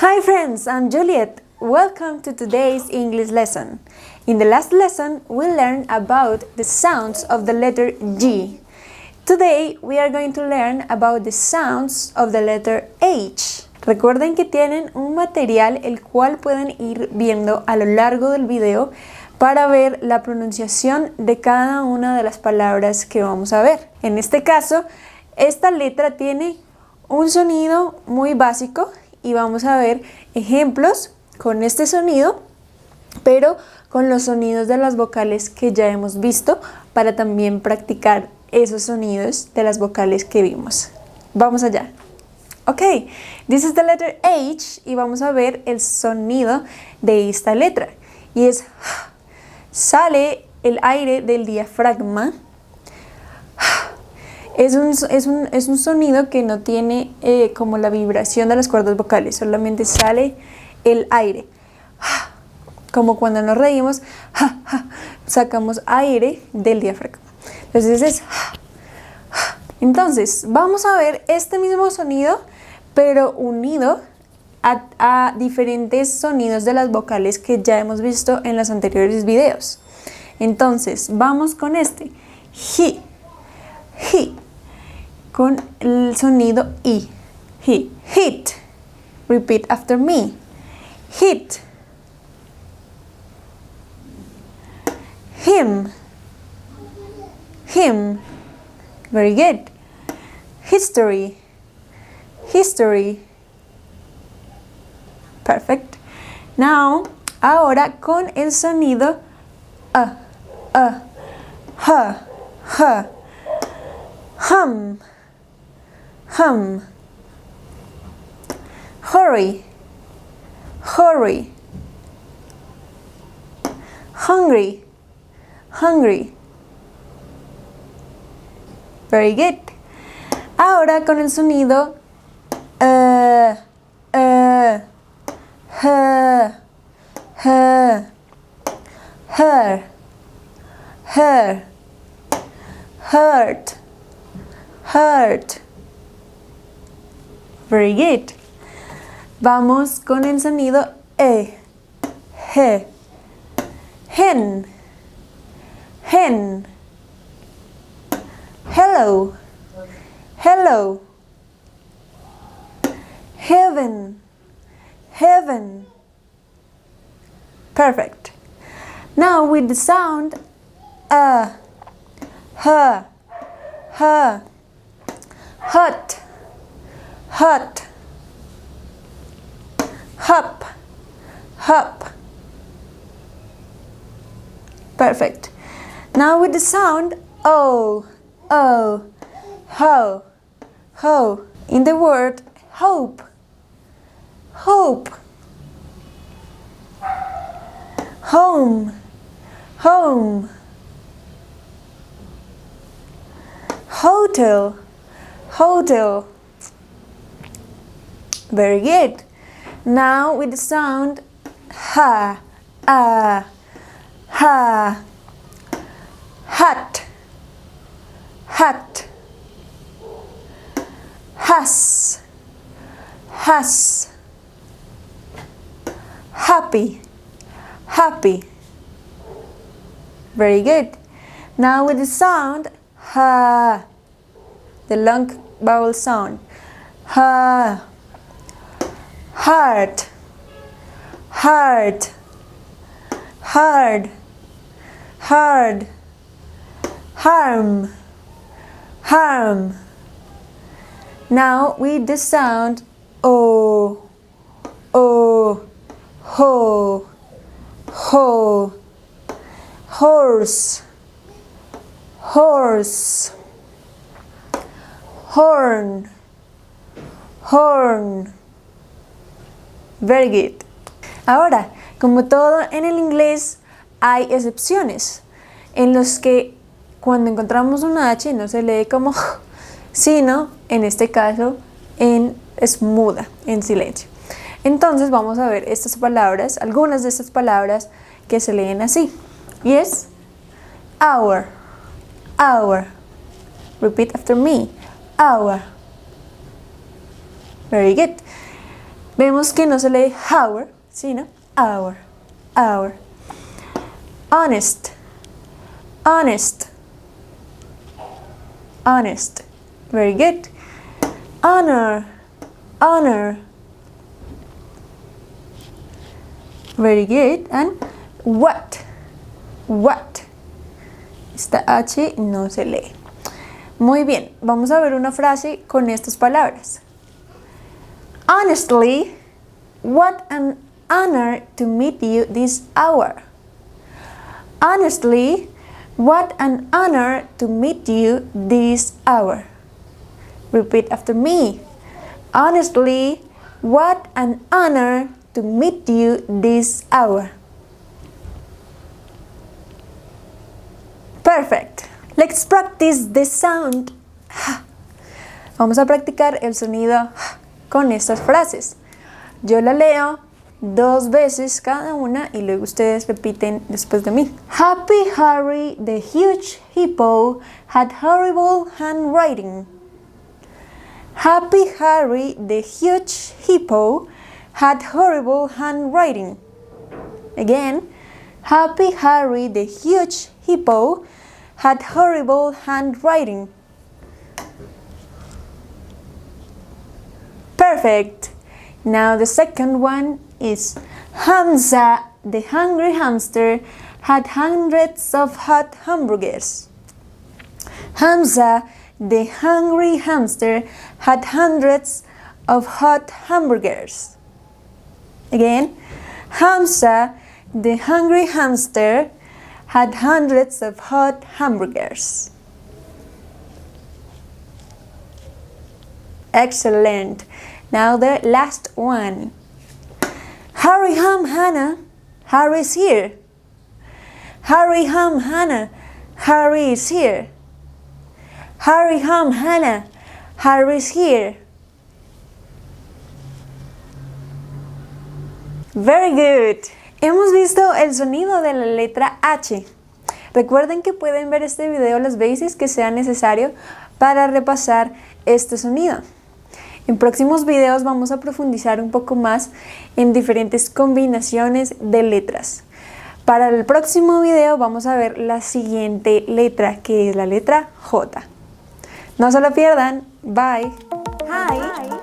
Hi friends, I'm Juliet. Welcome to today's English lesson. In the last lesson, we learned about the sounds of the letter G. Today, we are going to learn about the sounds of the letter H. Recuerden que tienen un material el cual pueden ir viendo a lo largo del video para ver la pronunciación de cada una de las palabras que vamos a ver. En este caso, esta letra tiene un sonido muy básico y vamos a ver ejemplos con este sonido, pero con los sonidos de las vocales que ya hemos visto para también practicar esos sonidos de las vocales que vimos. Vamos allá. Ok, this is the letter H y vamos a ver el sonido de esta letra. Y es, sale el aire del diafragma. Es un sonido que no tiene como la vibración de las cuerdas vocales, solamente sale el aire. Como cuando nos reímos, sacamos aire del diafragma. Entonces, vamos a ver este mismo sonido, pero unido a diferentes sonidos de las vocales que ya hemos visto en los anteriores videos. Entonces, vamos con este. He. Con el sonido I. He. Hit. Repeat after me. Hit. Him. Very good. History. Perfect. Now, ahora con el sonido ha. Hum. Hurry. Hungry. Very good. Ahora con el sonido her. Hurt. Very good. Vamos con el sonido he. Hen. Hello. Heaven. Perfect. Now with the sound hot. Hop. Perfect. Now with the sound ho. In the word hope. Home. Hotel. Very good. Now with the sound ha. Hat. Has. Happy. Very good. Now with the sound ha, the long vowel sound. Ha. Heart. Hard. Harm. Now with the sound ho. Horse. Horn. Very good. Ahora, como todo en el inglés, hay excepciones en los que cuando encontramos una H no se lee como sino en este caso es muda, en silencio. Entonces vamos a ver estas palabras, algunas de estas palabras que se leen así. Y es hour. Repeat after me. Hour. Very good. Vemos que no se lee hour, sino hour, hour. Honest, honest, honest. Very good. Honor, honor. Very good. And what, what. Esta H no se lee. Muy bien, vamos a ver una frase con estas palabras. Honestly, what an honor to meet you this hour. Honestly, what an honor to meet you this hour. Repeat after me. Honestly, what an honor to meet you this hour. Perfect. Let's practice the sound. Vamos a practicar el sonido con estas frases. Yo la leo 2 veces cada una y luego ustedes repiten después de mí. Happy Harry the huge hippo had horrible handwriting. Happy Harry the huge hippo had horrible handwriting. Again. Happy Harry the huge hippo had horrible handwriting. Perfect. Now the second one is Hamza the hungry hamster had hundreds of hot hamburgers. Hamza the hungry hamster had hundreds of hot hamburgers. Again, Hamza the hungry hamster had hundreds of hot hamburgers. Excellent. Now the last one. Hurry hum Hannah, Harry's here. Hurry hum Hannah, Harry is here. Hurry hum Hannah, Harry's here. Very good. Hemos visto el sonido de la letra H. Recuerden que pueden ver este video las veces que sea necesario para repasar este sonido. En próximos videos vamos a profundizar un poco más en diferentes combinaciones de letras. Para el próximo video vamos a ver la siguiente letra, que es la letra J. No se lo pierdan. Bye. Hi.